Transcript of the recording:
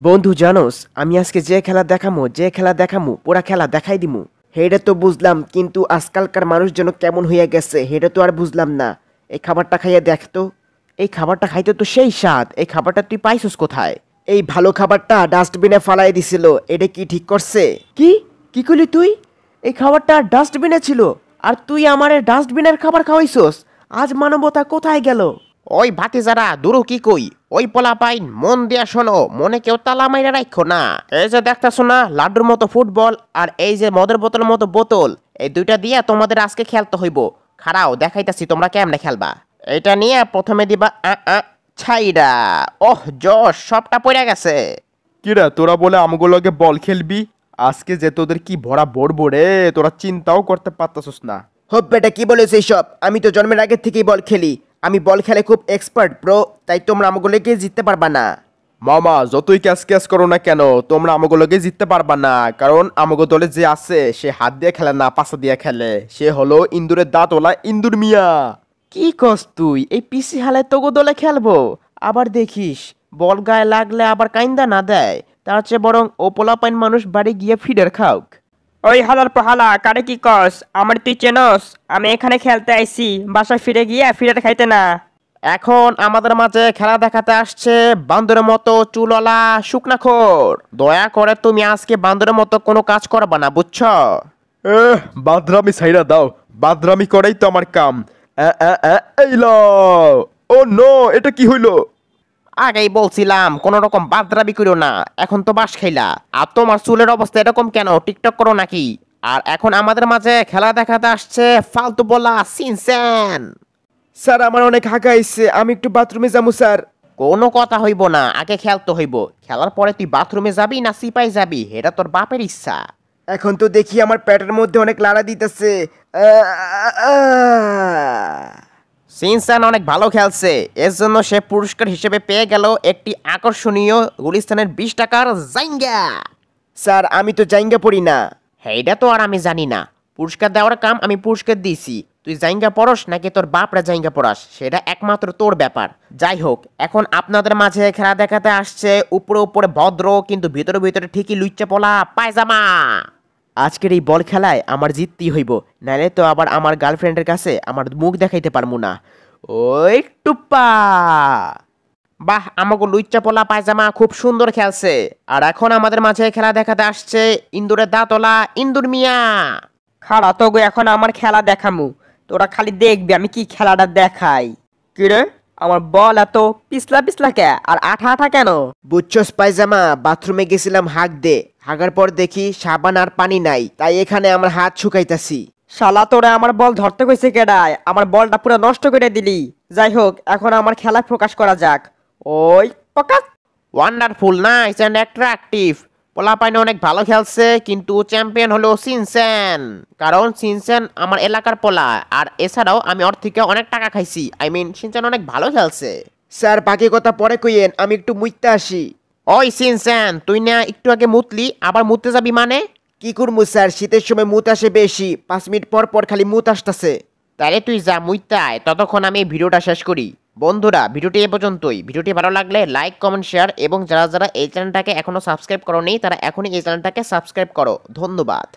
বন্ধু জানোস আমি আজকে যে খেলা দেখামু পুরা খেলা দেখাই দিমু। হেটা তো বুঝলাম, কিন্তু আজকালকার মানুষ যেন কেমন হইয়া গেছে হেটা তো আর বুঝলাম না। এই খাবারটা খাইয়া দেখতো, এই খাবারটা খাইতে তো সেই স্বাদ। এই খাবারটা তুই পাইছস কোথায়? এই ভালো খাবারটা ডাস্টবিনে ফালাই দিছিল, এটা কি ঠিক করছে? কি কি কইলি তুই? এই খাবারটা ডাস্টবিনে ছিল আর তুই আমারে ডাস্টবিনের খাবার খাওয়াইছস? আজ মানবতা কোথায় গেল? ওই ভাতিজারা দুরু কি কই, ওই পোলাপাইন মন দিয়া শোনো, মনে কেউ তালা মাইরা রাখো না। এই যে দেখতেছো না লাড্ডুর মতো ফুটবল আর এই যে মদের বোতলের মতো বোতল, এই দুইটা দিয়ে তোমাদের আজকে খেলতে হইব। খাড়াও দেখাইতাছি তোমরা কেমনে খেলবা। এটা নিয়ে প্রথমে দিবা ছাইরা। ওহ জশ, সবটা পড়ে গেছে। কিরা তোরা বলে আমগুলোকে বল খেলবি? আজকে যে তোদের কি ভরা বড়বো রে, তোরা চিন্তাও করতে পারতাছস না। হোপ বেটা, কি বলেছে এইসব? আমি তো জন্মের আগে থেকেই বল খেলি। আমি বল খেলে খুব এক্সপার্ট ব্রো, তাই তোমরা আমাগুলোকে জিততে পারবা না। মামা যতই ক্যাচ ক্যাচ করো না কেন, তোমরা আমগুলোকে জিততে পারবা না, কারণ আমগো দলে যে আছে সে হাত দিয়ে খেলে না, পাশা দিয়ে খেলে। সে হলো ইন্দুরের দাঁতওয়ালা ইন্দুর মিয়া। কি কস তুই? এই পিসি হালে তোগো দলে খেলবো? আবার দেখিস বল গায়ে লাগলে আবার কাইন্দা না দেয়। তার চেয়ে বরং ও পোলাপাইন মানুষ বাড়ি গিয়ে ফিডার খাওক। ওই হালার পাহালা কারে কি কস? আমার তুই চেনস? আমি এখানে খেলতে আইছি, বাসায় ফিরে গিয়ে ফিরে খাইতে না। এখন আমাদের মাঝে খেলা দেখাতে আসছে বান্দরের মতো চুলওয়ালা শুকনাখোর। দয়া করে তুমি আজকে বান্দরের মতো কোনো কাজ করবা না, বুঝছো? বাদরামি ছাইরা দাও, বাদরামি করাই তো আমার কাম। এই লও। ও নো, এটা কি হইলো? আগেই বলছিলাম কোন রকম বাদরাবি করো না, এখন তো বাস খাইলা। আর তোমার চুলের অবস্থা এরকম কেন? টিকটক করো নাকি? আর এখন আমাদের মাঝে খেলা দেখাতে আসছে ফালতু বলা সিনচ্যান। স্যার আমার অনেক হাঁকা আইছে, আমি একটু বাথরুমে যাবো স্যার। কোনো কথা হইব না, আগে খেলতে হইব। খেলার পরে তুই বাথরুমে যাবি না সিপাই যাবি, এটা তোর বাপের ইচ্ছা। এখন তো দেখি আমার পেটের মধ্যে অনেক লাড়া দিতেছে। সিনচ্যান অনেক ভালো খেলছে, এর জন্য সে পুরস্কার হিসেবে পেয়ে গেল একটি আকর্ষণীয় গুলিস্তানের 20 টাকার জাইঙ্গা। স্যার আমি তো জাইঙ্গা পড়ি না। এইটা তো আর আমি জানি না, পুরস্কার দেওয়ার কাম আমি পুরস্কার দিয়েছি। তুই জাইঙ্গা পড়স নাকি তোর বাপরা জাইঙ্গা পড়াস সেটা একমাত্র তোর ব্যাপার। যাই হোক, এখন আপনাদের মাঝে খেলা দেখাতে আসছে উপরে উপরে ভদ্র কিন্তু ভিতরে ভিতরে ঠিকই লুচ্চা পলা পায়জামা। আজকের এই বল খেলায় আমার জিততেই হইব, নাইলে তো আবার আমার গার্লফ্রেন্ডের কাছে আমার মুখ দেখাইতে পারবো না। ওই টুপ্পা! বাহ, আমাকে লুচ্চা পোলা পায়জামা খুব সুন্দর খেলছে। আর এখন আমাদের মাঝে খেলা দেখাতে আসছে ইন্দুরের দাঁতলা ইন্দুর মিয়া। খাড়া তো গো, এখন আমার খেলা দেখামু। তোরা খালি দেখবি আমি কি খেলাটা দেখাই। কিরে, আমার বল এত পিছলা পিছলা কে আর আঠা আঠা কেন? বুঝছস পায়জামা, বাথরুমে গেছিলাম হাঁক দে, হাগার পর দেখি সাবান আর পানি নাই, তাই এখানে আমার হাত শুকাইতাছি। শালা তোরা আমার বল ধরতে কইছে কেডায়? আমার বলটা পুরো নষ্ট করে দিলি। যাই হোক, এখন আমার খেলা প্রকাশ করা যাক। ওই পকাত। Wonderful, nice and attractive. পোলাপাইনে অনেক ভালো খেলছে, কিন্তু চ্যাম্পিয়ন হলো সিনচ্যান। কারণ সিনচ্যান আমার এলাকার পোলা, আর এছাড়াও আমি ওর থেকে অনেক টাকা খাইছি। আই মিন সিনচ্যান অনেক ভালো খেলছে। স্যার বাকি কথা পরে কইয়েন, আমি একটু মুইতে আসি। ওই সিনচ্যান, তুই না একটু আগে মুতলি, আবার মুততে যাবি মানে? কি করবো স্যার, শীতের সময় মুত আসে বেশি, 5 মিনিট পর পর খালি মুত আসতেছে। তাহলে তুই যা মুইতে আয়, ততক্ষণ আমি এই ভিডিওটা শেষ করি। বন্ধুরা, ভিডিওটি এ পর্যন্তই। ভিডিওটি ভালো লাগলে লাইক কমেন্ট শেয়ার, এবং যারা যারা এই চ্যানেলটাকে এখনো সাবস্ক্রাইব করোনি তারা এখনই এই চ্যানেলটাকে সাবস্ক্রাইব করো। ধন্যবাদ।